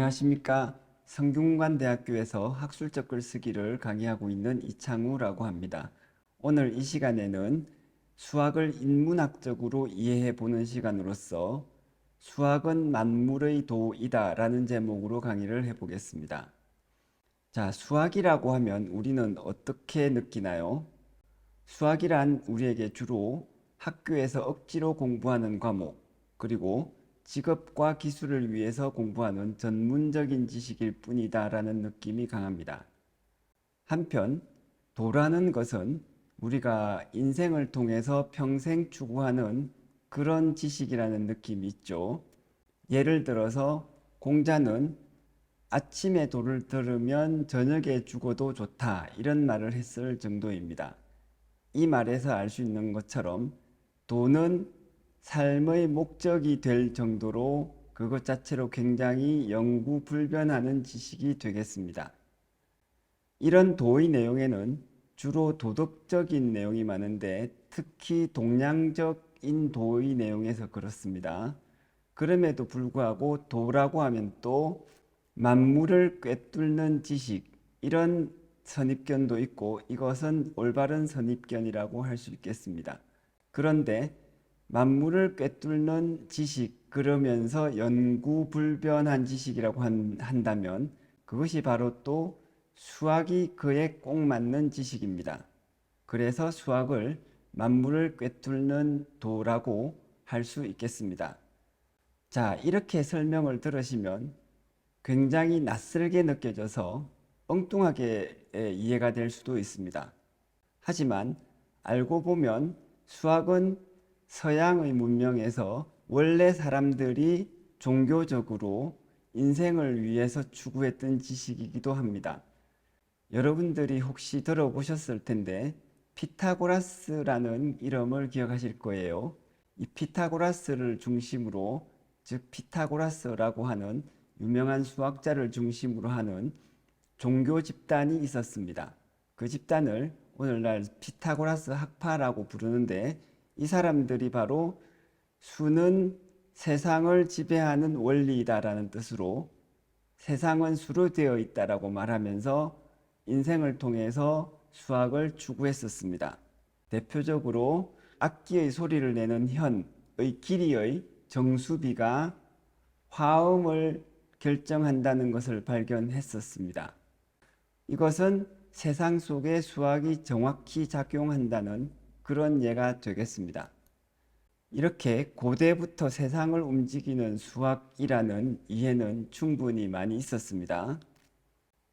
안녕하십니까. 성균관대학교에서 학술적 글쓰기를 강의하고 있는 이창우라고 합니다. 오늘 이 시간에는 수학을 인문학적으로 이해해 보는 시간으로서 수학은 만물의 도이다 라는 제목으로 강의를 해보겠습니다. 자, 수학이라고 하면 우리는 어떻게 느끼나요? 수학이란 우리에게 주로 학교에서 억지로 공부하는 과목, 그리고 직업과 기술을 위해서 공부하는 전문적인 지식일 뿐이다 라는 느낌이 강합니다. 한편 도라는 것은 우리가 인생을 통해서 평생 추구하는 그런 지식이라는 느낌이 있죠. 예를 들어서 공자는 아침에 도를 들으면 저녁에 죽어도 좋다 이런 말을 했을 정도입니다. 이 말에서 알 수 있는 것처럼 도는 삶의 목적이 될 정도로 그것 자체로 굉장히 영구불변하는 지식이 되겠습니다. 이런 도의 내용에는 주로 도덕적인 내용이 많은데 특히 동양적인 도의 내용에서 그렇습니다. 그럼에도 불구하고 도라고 하면 또 만물을 꿰뚫는 지식, 이런 선입견도 있고 이것은 올바른 선입견이라고 할 수 있겠습니다. 그런데 만물을 꿰뚫는 지식, 그러면서 영구불변한 지식이라고 한다면 그것이 바로 또 수학이 그에 꼭 맞는 지식입니다. 그래서 수학을 만물을 꿰뚫는 도라고 할 수 있겠습니다. 자, 이렇게 설명을 들으시면 굉장히 낯설게 느껴져서 엉뚱하게 이해가 될 수도 있습니다. 하지만 알고 보면 수학은 서양의 문명에서 원래 사람들이 종교적으로 인생을 위해서 추구했던 지식이기도 합니다. 여러분들이 혹시 들어보셨을 텐데 피타고라스라는 이름을 기억하실 거예요. 이 피타고라스를 중심으로, 즉 피타고라스라고 하는 유명한 수학자를 중심으로 하는 종교 집단이 있었습니다. 그 집단을 오늘날 피타고라스 학파라고 부르는데 이 사람들이 바로 수는 세상을 지배하는 원리이다라는 뜻으로 세상은 수로 되어 있다라고 말하면서 인생을 통해서 수학을 추구했었습니다. 대표적으로 악기의 소리를 내는 현의 길이의 정수비가 화음을 결정한다는 것을 발견했었습니다. 이것은 세상 속에 수학이 정확히 작용한다는 그런 예가 되겠습니다. 이렇게 고대부터 세상을 움직이는 수학이라는 이해는 충분히 많이 있었습니다.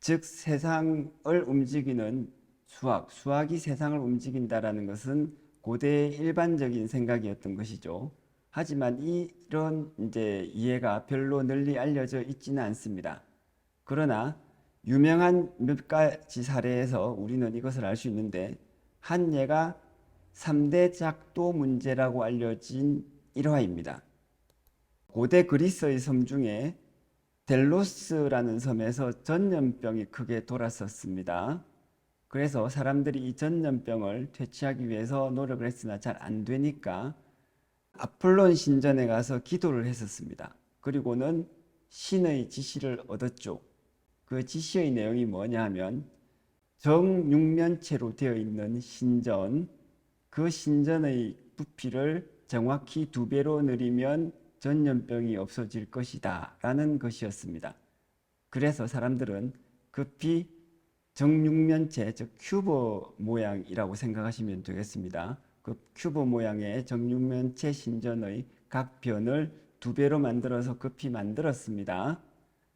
즉 세상을 움직이는 수학이 세상을 움직인다라는 것은 고대의 일반적인 생각이었던 것이죠. 하지만 이런 이해가 별로 널리 알려져 있지는 않습니다. 그러나 유명한 몇 가지 사례에서 우리는 이것을 알 수 있는데, 한 예가 3대 작도 문제라고 알려진 일화입니다. 고대 그리스의 섬 중에 델로스라는 섬에서 전염병이 크게 돌았었습니다. 그래서 사람들이 이 전염병을 퇴치하기 위해서 노력을 했으나 잘 안 되니까 아폴론 신전에 가서 기도를 했었습니다. 그리고는 신의 지시를 얻었죠. 그 지시의 내용이 뭐냐 하면 정육면체로 되어 있는 신전, 그 신전의 부피를 정확히 2배로 늘리면 전염병이 없어질 것이다 라는 것이었습니다. 그래서 사람들은 급히 정육면체, 즉 큐브 모양이라고 생각하시면 되겠습니다. 그 큐브 모양의 정육면체 신전의 각 변을 2배로 만들어서 급히 만들었습니다.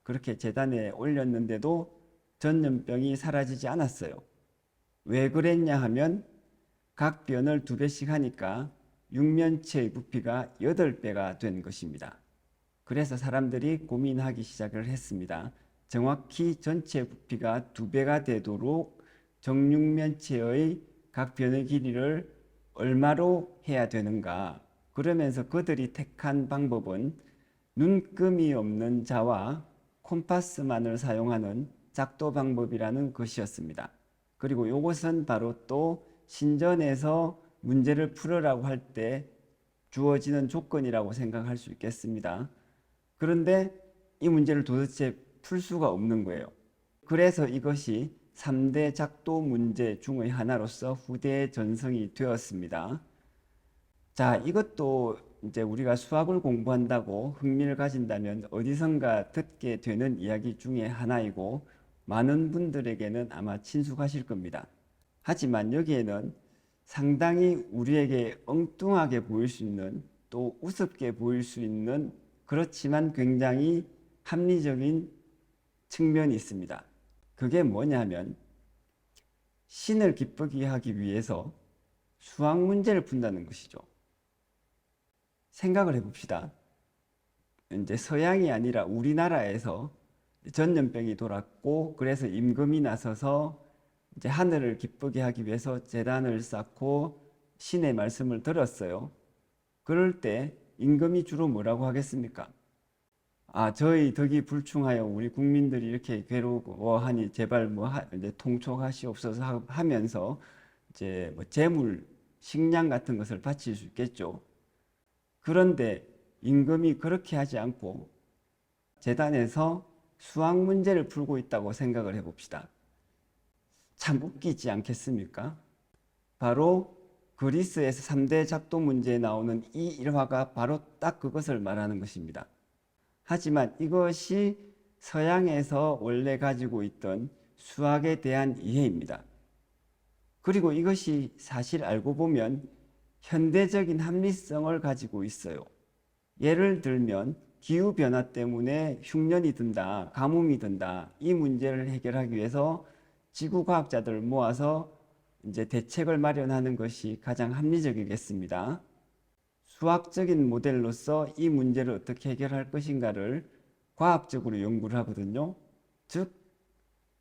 그렇게 제단에 올렸는데도 전염병이 사라지지 않았어요. 왜 그랬냐 하면 각 변을 2배씩 하니까 육면체의 부피가 8배가 된 것입니다. 그래서 사람들이 고민하기 시작을 했습니다. 정확히 전체 부피가 2배가 되도록 정육면체의 각 변의 길이를 얼마로 해야 되는가. 그러면서 그들이 택한 방법은 눈금이 없는 자와 콤파스만을 사용하는 작도 방법이라는 것이었습니다. 그리고 이것은 바로 또 신전에서 문제를 풀으라고 할 때 주어지는 조건이라고 생각할 수 있겠습니다. 그런데 이 문제를 도대체 풀 수가 없는 거예요. 그래서 이것이 3대 작도 문제 중의 하나로서 후대에 전성이 되었습니다. 자, 이것도 이제 우리가 수학을 공부한다고 흥미를 가진다면 어디선가 듣게 되는 이야기 중에 하나이고 많은 분들에게는 아마 친숙하실 겁니다. 하지만 여기에는 상당히 우리에게 엉뚱하게 보일 수 있는, 또 우습게 보일 수 있는, 그렇지만 굉장히 합리적인 측면이 있습니다. 그게 뭐냐면 신을 기쁘게 하기 위해서 수학 문제를 푼다는 것이죠. 생각을 해봅시다. 이제 서양이 아니라 우리나라에서 전염병이 돌았고, 그래서 임금이 나서서 이제 하늘을 기쁘게 하기 위해서 제단을 쌓고 신의 말씀을 들었어요. 그럴 때 임금이 주로 뭐라고 하겠습니까? 아, 저희 덕이 불충하여 우리 국민들이 이렇게 괴로워하니 제발 이제 통촉하시옵소서 하면서 이제 재물, 식량 같은 것을 바칠 수 있겠죠. 그런데 임금이 그렇게 하지 않고 제단에서 수학 문제를 풀고 있다고 생각을 해봅시다. 참 웃기지 않겠습니까? 바로 그리스에서 3대 작도 문제에 나오는 이 일화가 바로 딱 그것을 말하는 것입니다. 하지만 이것이 서양에서 원래 가지고 있던 수학에 대한 이해입니다. 그리고 이것이 사실 알고 보면 현대적인 합리성을 가지고 있어요. 예를 들면 기후변화 때문에 흉년이 든다, 가뭄이 든다, 이 문제를 해결하기 위해서 지구과학자들을 모아서 이제 대책을 마련하는 것이 가장 합리적이겠습니다. 수학적인 모델로서 이 문제를 어떻게 해결할 것인가를 과학적으로 연구를 하거든요. 즉,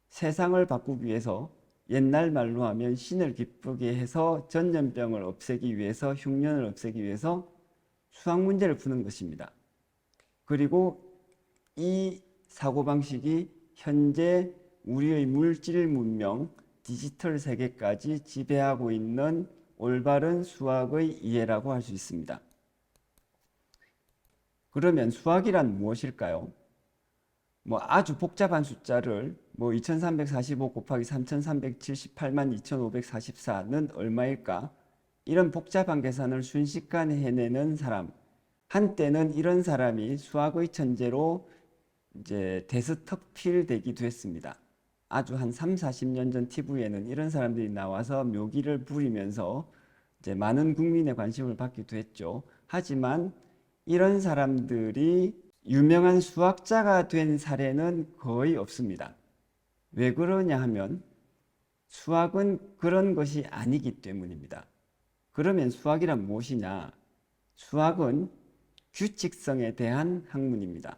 세상을 바꾸기 위해서 옛날 말로 하면 신을 기쁘게 해서 전염병을 없애기 위해서, 흉년을 없애기 위해서 수학 문제를 푸는 것입니다. 그리고 이 사고방식이 현재 우리의 물질 문명, 디지털 세계까지 지배하고 있는 올바른 수학의 이해라고 할 수 있습니다. 그러면 수학이란 무엇일까요? 아주 복잡한 숫자를 2345 곱하기 3378만 2544는 얼마일까? 이런 복잡한 계산을 순식간에 해내는 사람. 한때는 이런 사람이 수학의 천재로 이제 데스터필 되기도 했습니다. 아주 한 3, 40년 전 TV에는 이런 사람들이 나와서 묘기를 부리면서 이제 많은 국민의 관심을 받기도 했죠. 하지만 이런 사람들이 유명한 수학자가 된 사례는 거의 없습니다. 왜 그러냐 하면 수학은 그런 것이 아니기 때문입니다. 그러면 수학이란 무엇이냐? 수학은 규칙성에 대한 학문입니다.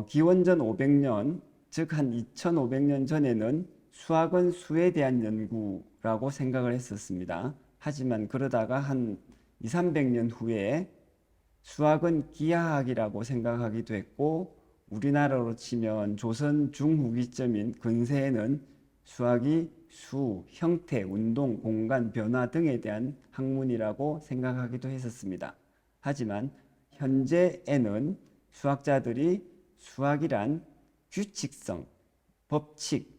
기원전 500년, 즉 한 2500년 전에는 수학은 수에 대한 연구라고 생각을 했었습니다. 하지만 그러다가 한 2, 300년 후에 수학은 기하학이라고 생각하기도 했고, 우리나라로 치면 조선 중후기점인 근세에는 수학이 수, 형태, 운동, 공간, 변화 등에 대한 학문이라고 생각하기도 했었습니다. 하지만 현재에는 수학자들이 수학이란 규칙성, 법칙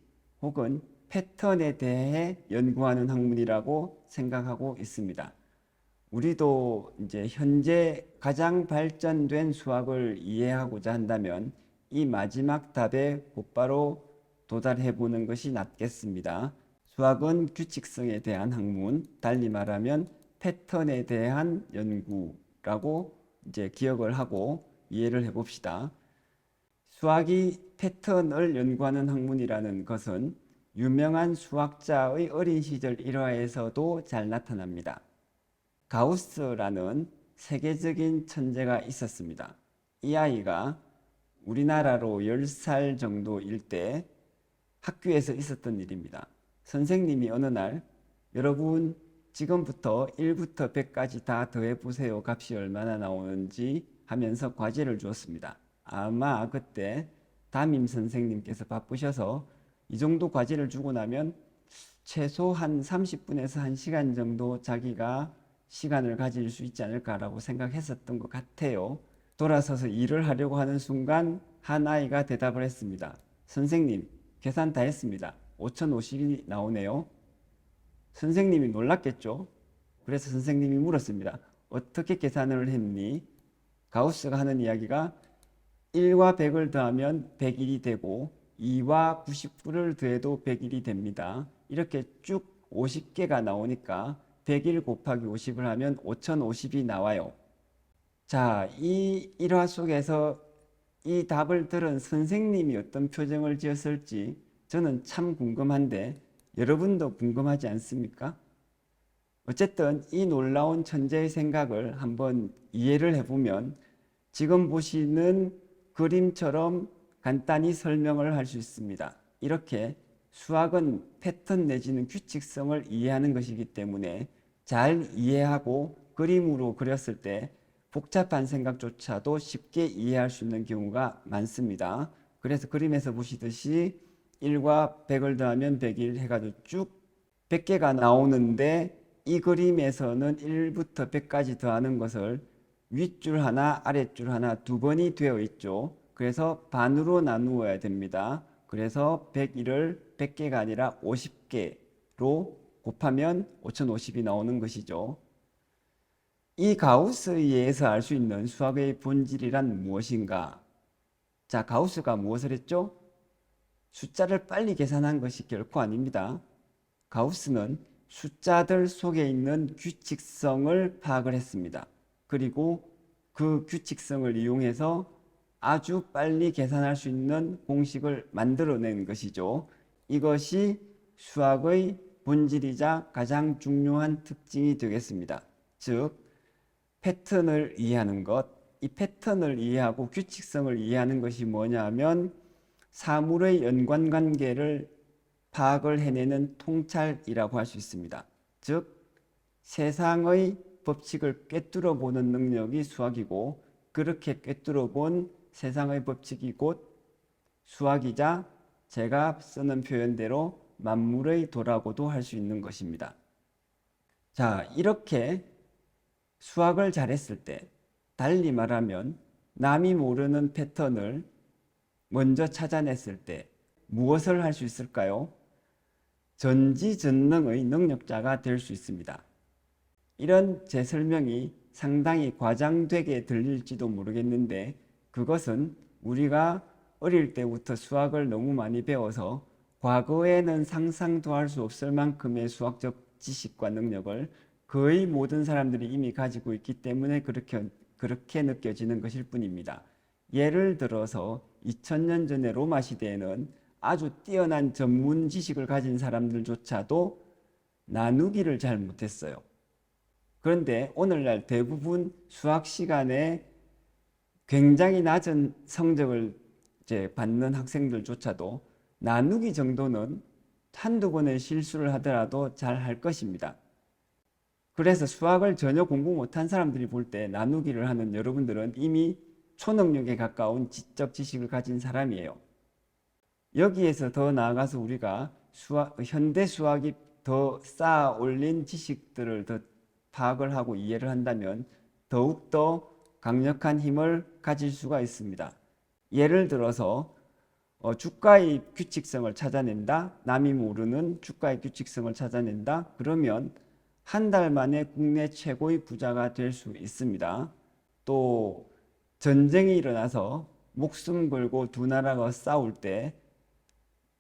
혹은 패턴에 대해 연구하는 학문이라고 생각하고 있습니다. 우리도 이제 현재 가장 발전된 수학을 이해하고자 한다면 이 마지막 답에 곧바로 도달해 보는 것이 낫겠습니다. 수학은 규칙성에 대한 학문, 달리 말하면 패턴에 대한 연구라고 이제 기억을 하고 이해를 해 봅시다. 수학이 패턴을 연구하는 학문이라는 것은 유명한 수학자의 어린 시절 일화에서도 잘 나타납니다. 가우스라는 세계적인 천재가 있었습니다. 이 아이가 우리나라로 10살 정도일 때 학교에서 있었던 일입니다. 선생님이 어느 날 여러분 지금부터 1부터 100까지 다 더해보세요. 값이 얼마나 나오는지 하면서 과제를 주었습니다. 아마 그때 담임 선생님께서 바쁘셔서 이 정도 과제를 주고 나면 최소 한 30분에서 1시간 정도 자기가 시간을 가질 수 있지 않을까라고 생각했었던 것 같아요. 돌아서서 일을 하려고 하는 순간 한 아이가 대답을 했습니다. 선생님, 계산 다 했습니다. 5050이 나오네요. 선생님이 놀랐겠죠? 그래서 선생님이 물었습니다. 어떻게 계산을 했니? 가우스가 하는 이야기가 1과 100을 더하면 101이 되고 2와 99를 더해도 101이 됩니다. 이렇게 쭉 50개가 나오니까 101 곱하기 50을 하면 5050이 나와요. 자, 이 일화 속에서 이 답을 들은 선생님이 어떤 표정을 지었을지 저는 참 궁금한데 여러분도 궁금하지 않습니까? 어쨌든 이 놀라운 천재의 생각을 한번 이해를 해보면 지금 보시는 그림처럼 간단히 설명을 할 수 있습니다. 이렇게 수학은 패턴 내지는 규칙성을 이해하는 것이기 때문에 잘 이해하고 그림으로 그렸을 때 복잡한 생각조차도 쉽게 이해할 수 있는 경우가 많습니다. 그래서 그림에서 보시듯이 1과 100을 더하면 101 해가지고 쭉 100개가 나오는데 이 그림에서는 1부터 100까지 더하는 것을 윗줄 하나, 아랫줄 하나 두 번이 되어 있죠. 그래서 반으로 나누어야 됩니다. 그래서 101을 100개가 아니라 50개로 곱하면 5050이 나오는 것이죠. 이 가우스에 의해서 알 수 있는 수학의 본질이란 무엇인가? 자, 가우스가 무엇을 했죠? 숫자를 빨리 계산한 것이 결코 아닙니다. 가우스는 숫자들 속에 있는 규칙성을 파악을 했습니다. 그리고 그 규칙성을 이용해서 아주 빨리 계산할 수 있는 공식을 만들어낸 것이죠. 이것이 수학의 본질이자 가장 중요한 특징이 되겠습니다. 즉, 패턴을 이해하는 것, 이 패턴을 이해하고 규칙성을 이해하는 것이 뭐냐 하면 사물의 연관관계를 파악을 해내는 통찰이라고 할 수 있습니다. 즉, 세상의 법칙을 꿰뚫어 보는 능력이 수학이고 그렇게 꿰뚫어 본 세상의 법칙이 곧 수학이자 제가 쓰는 표현대로 만물의 도라고도 할 수 있는 것입니다. 자, 이렇게 수학을 잘했을 때, 달리 말하면 남이 모르는 패턴을 먼저 찾아냈을 때 무엇을 할 수 있을까요? 전지전능의 능력자가 될 수 있습니다. 이런 제 설명이 상당히 과장되게 들릴지도 모르겠는데 그것은 우리가 어릴 때부터 수학을 너무 많이 배워서 과거에는 상상도 할 수 없을 만큼의 수학적 지식과 능력을 거의 모든 사람들이 이미 가지고 있기 때문에 그렇게 느껴지는 것일 뿐입니다. 예를 들어서 2000년 전의 로마 시대에는 아주 뛰어난 전문 지식을 가진 사람들조차도 나누기를 잘 못했어요. 그런데 오늘날 대부분 수학 시간에 굉장히 낮은 성적을 받는 학생들조차도 나누기 정도는 한두 번의 실수를 하더라도 잘 할 것입니다. 그래서 수학을 전혀 공부 못한 사람들이 볼 때 나누기를 하는 여러분들은 이미 초능력에 가까운 지적 지식을 가진 사람이에요. 여기에서 더 나아가서 우리가 현대 수학이 더 쌓아 올린 지식들을 더 파악을 하고 이해를 한다면 더욱더 강력한 힘을 가질 수가 있습니다. 예를 들어서 주가의 규칙성을 찾아낸다. 남이 모르는 주가의 규칙성을 찾아낸다. 그러면 한 달 만에 국내 최고의 부자가 될 수 있습니다. 또 전쟁이 일어나서 목숨 걸고 두 나라가 싸울 때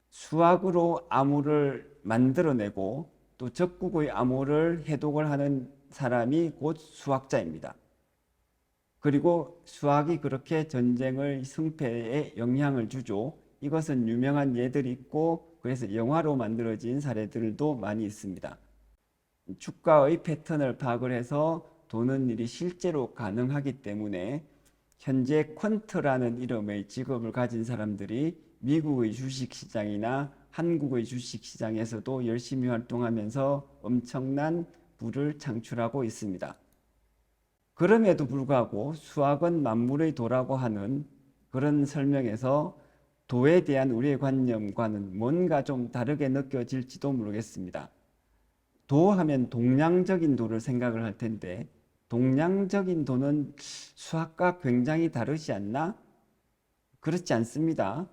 수학으로 암호를 만들어내고 또 적국의 암호를 해독을 하는 사람이 곧 수학자입니다. 그리고 수학이 그렇게 전쟁의 승패에 영향을 주죠. 이것은 유명한 예들이 있고 그래서 영화로 만들어진 사례들도 많이 있습니다. 주가의 패턴을 파악을 해서 도는 일이 실제로 가능하기 때문에 현재 퀀트라는 이름의 직업을 가진 사람들이 미국의 주식시장이나 한국의 주식시장에서도 열심히 활동하면서 엄청난 부를 창출하고 있습니다. 그럼에도 불구하고 수학은 만물의 도라고 하는 그런 설명에서 도에 대한 우리의 관념과는 뭔가 좀 다르게 느껴질지도 모르겠습니다. 도 하면 동량적인 도를 생각을 할 텐데 동량적인 도는 수학과 굉장히 다르지 않나? 그렇지 않습니다.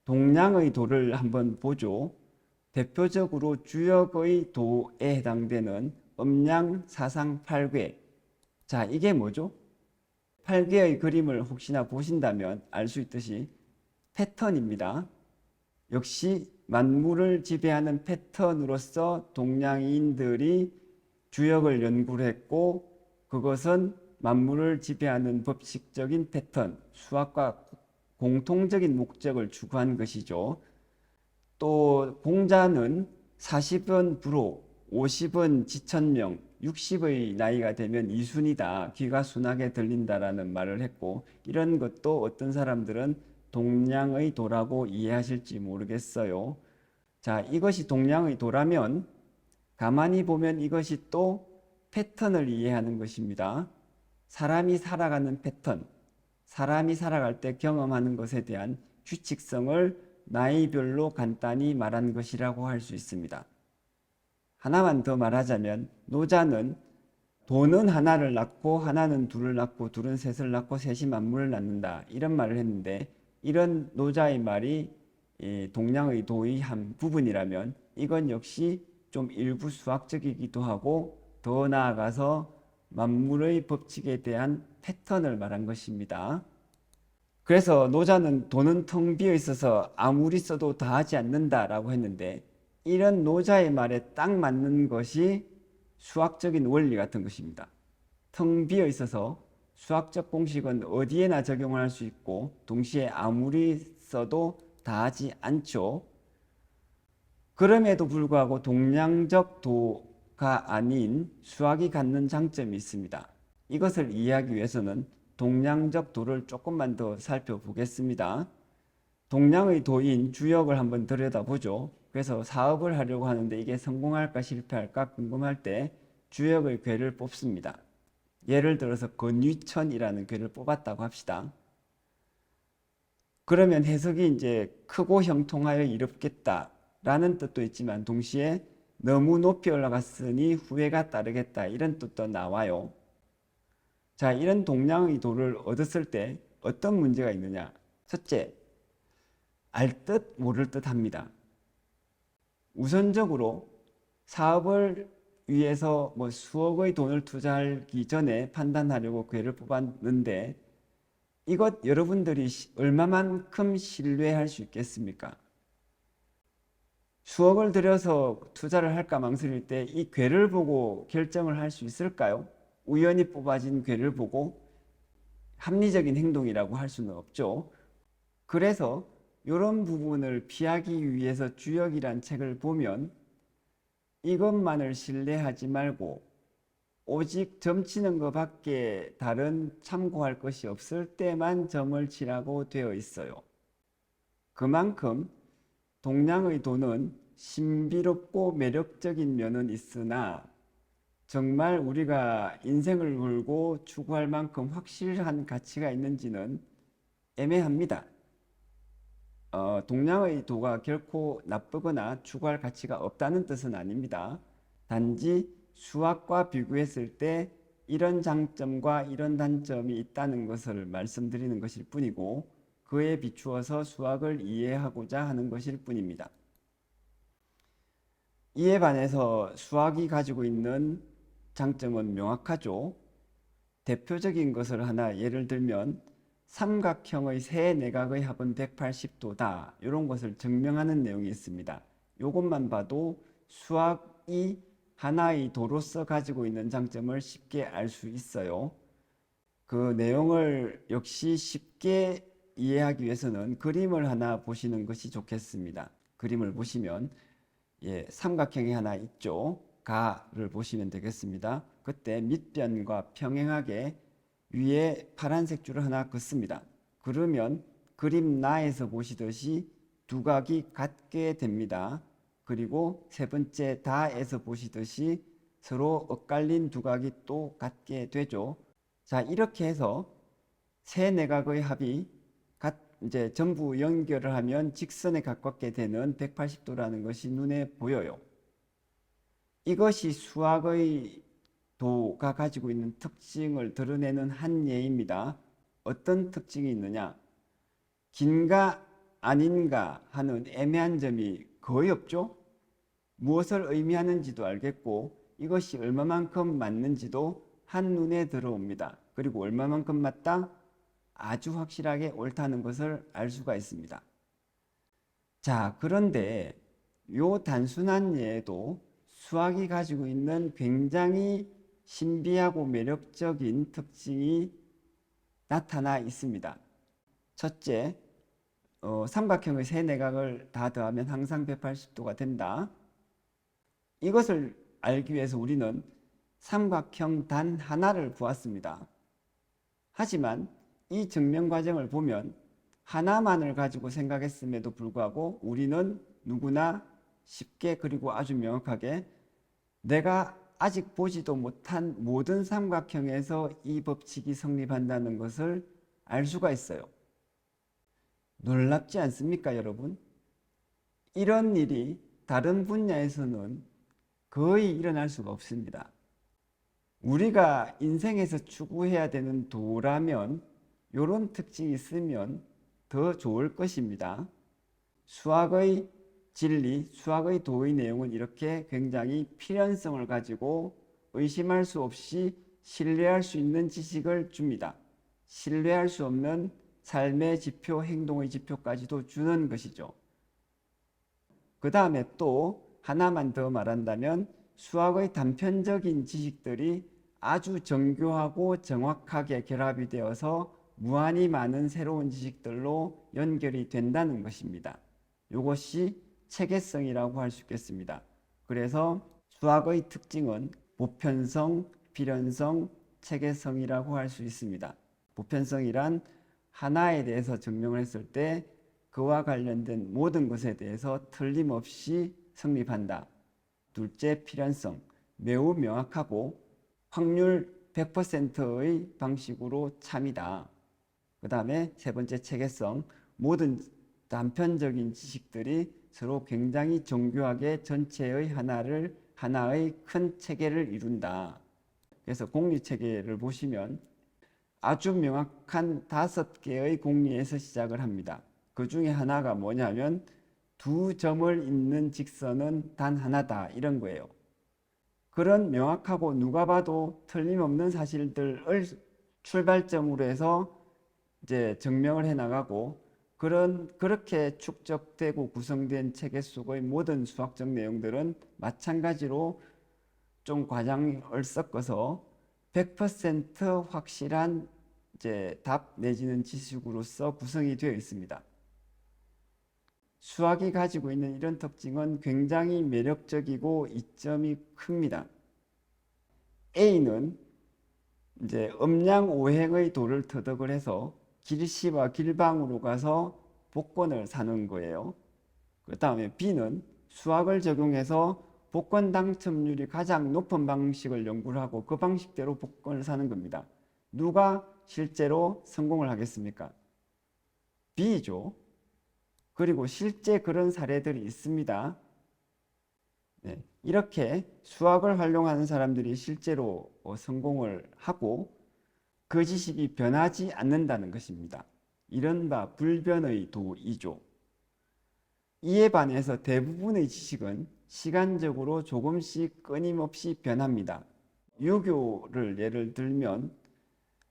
동량의 도를 한번 보죠. 대표적으로 주역의 도에 해당되는 음양, 사상, 팔괴. 자, 이게 뭐죠? 팔괴의 그림을 혹시나 보신다면 알 수 있듯이 패턴입니다. 역시 만물을 지배하는 패턴으로서 동양인들이 주역을 연구를 했고, 그것은 만물을 지배하는 법칙적인 패턴, 수학과 공통적인 목적을 추구한 것이죠. 또 공자는 40은 불호, 50은 지천명, 60의 나이가 되면 이순이다, 귀가 순하게 들린다라는 말을 했고, 이런 것도 어떤 사람들은 동량의 도라고 이해하실지 모르겠어요. 자, 이것이 동량의 도라면 가만히 보면 이것이 또 패턴을 이해하는 것입니다. 사람이 살아가는 패턴, 사람이 살아갈 때 경험하는 것에 대한 규칙성을 나이별로 간단히 말한 것이라고 할 수 있습니다. 하나만 더 말하자면 노자는 도는 하나를 낳고 하나는 둘을 낳고 둘은 셋을 낳고 셋이 만물을 낳는다, 이런 말을 했는데, 이런 노자의 말이 동량의 도의 한 부분이라면 이건 역시 좀 일부 수학적이기도 하고 더 나아가서 만물의 법칙에 대한 패턴을 말한 것입니다. 그래서 노자는 도는 텅 비어 있어서 아무리 써도 다하지 않는다라고 했는데, 이런 노자의 말에 딱 맞는 것이 수학적인 원리 같은 것입니다. 텅 비어 있어서 수학적 공식은 어디에나 적용을 할 수 있고 동시에 아무리 써도 다하지 않죠. 그럼에도 불구하고 동량적 도가 아닌 수학이 갖는 장점이 있습니다. 이것을 이해하기 위해서는 동량적 도를 조금만 더 살펴보겠습니다. 동량의 도인 주역을 한번 들여다보죠. 그래서 사업을 하려고 하는데 이게 성공할까 실패할까 궁금할 때 주역의 궤를 뽑습니다. 예를 들어서 건위천이라는 궤를 뽑았다고 합시다. 그러면 해석이 이제 크고 형통하여 이롭겠다라는 뜻도 있지만 동시에 너무 높이 올라갔으니 후회가 따르겠다, 이런 뜻도 나와요. 자, 이런 동량의 도를 얻었을 때 어떤 문제가 있느냐? 첫째, 알 듯 모를 듯 합니다. 우선적으로 사업을 위해서 뭐 수억의 돈을 투자하기 전에 판단하려고 궤를 뽑았는데, 이것 여러분들이 얼마만큼 신뢰할 수 있겠습니까? 수억을 들여서 투자를 할까 망설일 때 이 궤를 보고 결정을 할 수 있을까요? 우연히 뽑아진 궤를 보고 합리적인 행동이라고 할 수는 없죠. 그래서 이런 부분을 피하기 위해서 주역이란 책을 보면 이것만을 신뢰하지 말고 오직 점 치는 것밖에 다른 참고할 것이 없을 때만 점을 치라고 되어 있어요. 그만큼 동량의 도는 신비롭고 매력적인 면은 있으나 정말 우리가 인생을 걸고 추구할 만큼 확실한 가치가 있는지는 애매합니다. 동량의 도가 결코 나쁘거나 추구할 가치가 없다는 뜻은 아닙니다. 단지 수학과 비교했을 때 이런 장점과 이런 단점이 있다는 것을 말씀드리는 것일 뿐이고, 그에 비추어서 수학을 이해하고자 하는 것일 뿐입니다. 이에 반해서 수학이 가지고 있는 장점은 명확하죠. 대표적인 것을 하나 예를 들면 삼각형의 세 내각의 합은 180도다, 이런 것을 증명하는 내용이 있습니다. 이것만 봐도 수학이 하나의 도로서 가지고 있는 장점을 쉽게 알 수 있어요. 그 내용을 역시 쉽게 이해하기 위해서는 그림을 하나 보시는 것이 좋겠습니다. 그림을 보시면 삼각형이 하나 있죠. 가를 보시면 되겠습니다. 그때 밑변과 평행하게 위에 파란색 줄을 하나 긋습니다. 그러면 그림 나에서 보시듯이 두각이 같게 됩니다. 그리고 세 번째 다에서 보시듯이 서로 엇갈린 두각이 또 같게 되죠. 자, 이렇게 해서 세 내각의 합이 이제 전부 연결을 하면 직선에 가깝게 되는 180도라는 것이 눈에 보여요. 이것이 수학의 도가 가지고 있는 특징을 드러내는 한 예입니다. 어떤 특징이 있느냐? 긴가 아닌가 하는 애매한 점이 거의 없죠. 무엇을 의미하는지도 알겠고 이것이 얼마만큼 맞는지도 한눈에 들어옵니다. 그리고 얼마만큼 맞다? 아주 확실하게 옳다는 것을 알 수가 있습니다. 자, 그런데 요 단순한 예에도 수학이 가지고 있는 굉장히 신비하고 매력적인 특징이 나타나 있습니다. 첫째, 삼각형의 세 내각을 다 더하면 항상 180도가 된다. 이것을 알기 위해서 우리는 삼각형 단 하나를 보았습니다. 하지만 이 증명 과정을 보면 하나만을 가지고 생각했음에도 불구하고 우리는 누구나 쉽게 그리고 아주 명확하게 내가 아직 보지도 못한 모든 삼각형에서 이 법칙이 성립한다는 것을 알 수가 있어요. 놀랍지 않습니까, 여러분? 이런 일이 다른 분야에서는 거의 일어날 수가 없습니다. 우리가 인생에서 추구해야 되는 도라면 이런 특징이 있으면 더 좋을 것입니다. 수학의 진리, 수학의 도의 내용은 이렇게 굉장히 필연성을 가지고 의심할 수 없이 신뢰할 수 있는 지식을 줍니다. 신뢰할 수 없는 삶의 지표, 행동의 지표까지도 주는 것이죠. 그 다음에 또 하나만 더 말한다면 수학의 단편적인 지식들이 아주 정교하고 정확하게 결합이 되어서 무한히 많은 새로운 지식들로 연결이 된다는 것입니다. 이것이 체계성이라고 할 수 있겠습니다. 그래서 수학의 특징은 보편성, 필연성, 체계성이라고 할 수 있습니다. 보편성이란 하나에 대해서 증명을 했을 때 그와 관련된 모든 것에 대해서 틀림없이 성립한다. 둘째, 필연성. 매우 명확하고 확률 100%의 방식으로 참이다. 그 다음에 세 번째, 체계성. 모든 단편적인 지식들이 서로 굉장히 정교하게 전체의 하나의 큰 체계를 이룬다. 그래서 공리체계를 보시면 아주 명확한 5개의 공리에서 시작을 합니다. 그 중에 하나가 뭐냐면 두 점을 잇는 직선은 단 하나다, 이런 거예요. 그런 명확하고 누가 봐도 틀림없는 사실들을 출발점으로 해서 이제 증명을 해 나가고 그렇게 축적되고 구성된 체계 속의 모든 수학적 내용들은 마찬가지로 좀 과장을 섞어서 100% 확실한 이제 답 내지는 지식으로서 구성이 되어 있습니다. 수학이 가지고 있는 이런 특징은 굉장히 매력적이고 이점이 큽니다. A는 이제 음양오행의 도를 터득을 해서 길시와 길방으로 가서 복권을 사는 거예요. 그 다음에 B는 수학을 적용해서 복권 당첨률이 가장 높은 방식을 연구를 하고 그 방식대로 복권을 사는 겁니다. 누가 실제로 성공을 하겠습니까? B죠. 그리고 실제 그런 사례들이 있습니다. 네, 이렇게 수학을 활용하는 사람들이 실제로 성공을 하고 그 지식이 변하지 않는다는 것입니다. 이른바 불변의 도이죠. 이에 반해서 대부분의 지식은 시간적으로 조금씩 끊임없이 변합니다. 유교를 예를 들면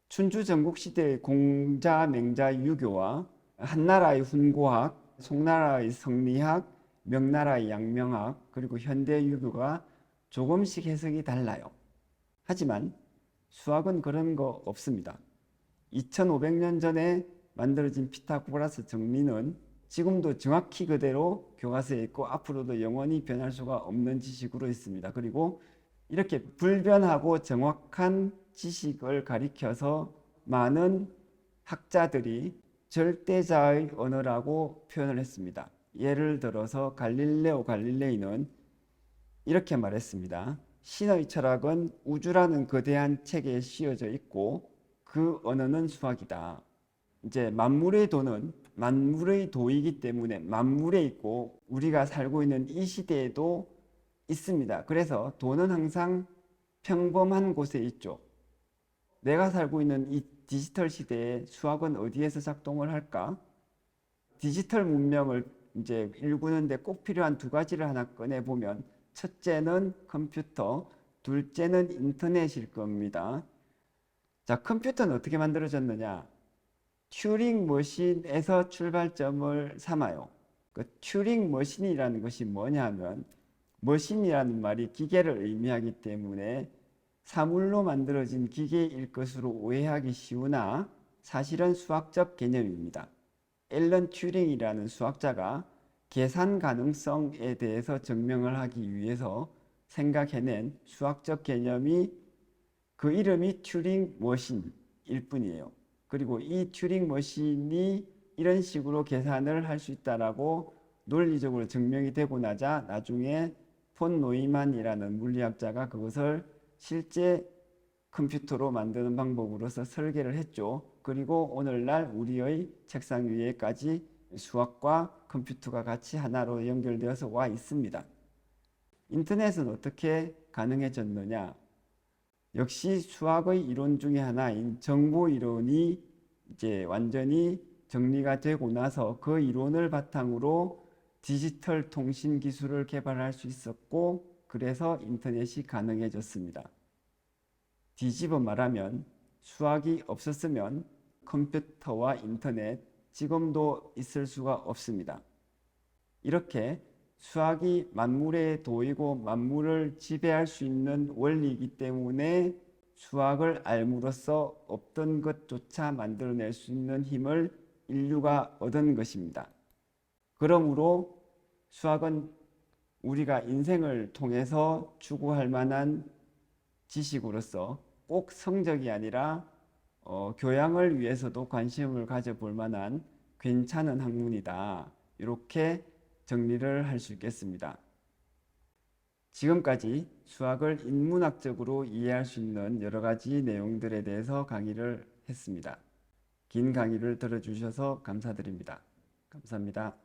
춘추 전국시대의 공자, 맹자, 유교와 한나라의 훈고학, 송나라의 성리학, 명나라의 양명학, 그리고 현대 유교가 조금씩 해석이 달라요. 하지만 수학은 그런 거 없습니다. 2500년 전에 만들어진 피타고라스 정리는 지금도 정확히 그대로 교과서에 있고 앞으로도 영원히 변할 수가 없는 지식으로 있습니다. 그리고 이렇게 불변하고 정확한 지식을 가리켜서 많은 학자들이 절대자의 언어라고 표현을 했습니다. 예를 들어서 갈릴레오 갈릴레이는 이렇게 말했습니다. 신의 철학은 우주라는 거대한 책에 씌어져 있고 그 언어는 수학이다. 이제 만물의 도는 만물의 도이기 때문에 만물에 있고 우리가 살고 있는 이 시대에도 있습니다. 그래서 도는 항상 평범한 곳에 있죠. 내가 살고 있는 이 디지털 시대에 수학은 어디에서 작동을 할까? 디지털 문명을 이제 일구는데 꼭 필요한 두 가지를 하나 꺼내 보면 첫째는 컴퓨터, 둘째는 인터넷일 겁니다. 자, 컴퓨터는 어떻게 만들어졌느냐? 튜링 머신에서 출발점을 삼아요. 그 튜링 머신이라는 것이 뭐냐 하면 머신이라는 말이 기계를 의미하기 때문에 사물로 만들어진 기계일 것으로 오해하기 쉬우나 사실은 수학적 개념입니다. 앨런 튜링이라는 수학자가 계산 가능성에 대해서 증명을 하기 위해서 생각해낸 수학적 개념이 그 이름이 튜링 머신일 뿐이에요. 그리고 이 튜링 머신이 이런 식으로 계산을 할 수 있다라고 논리적으로 증명이 되고 나자 나중에 폰 노이만이라는 물리학자가 그것을 실제 컴퓨터로 만드는 방법으로서 설계를 했죠. 그리고 오늘날 우리의 책상 위에까지 수학과 컴퓨터가 같이 하나로 연결되어서 와 있습니다. 인터넷은 어떻게 가능해졌느냐? 역시 수학의 이론 중에 하나인 정보 이론이 이제 완전히 정리가 되고 나서 그 이론을 바탕으로 디지털 통신 기술을 개발할 수 있었고, 그래서 인터넷이 가능해졌습니다. 뒤집어 말하면 수학이 없었으면 컴퓨터와 인터넷 지금도 있을 수가 없습니다. 이렇게 수학이 만물의 도이고 만물을 지배할 수 있는 원리이기 때문에 수학을 알므로써 없던 것조차 만들어낼 수 있는 힘을 인류가 얻은 것입니다. 그러므로 수학은 우리가 인생을 통해서 추구할 만한 지식으로서 꼭 성적이 아니라 교양을 위해서도 관심을 가져볼 만한 괜찮은 학문이다. 이렇게 정리를 할 수 있겠습니다. 지금까지 수학을 인문학적으로 이해할 수 있는 여러 가지 내용들에 대해서 강의를 했습니다. 긴 강의를 들어주셔서 감사드립니다. 감사합니다.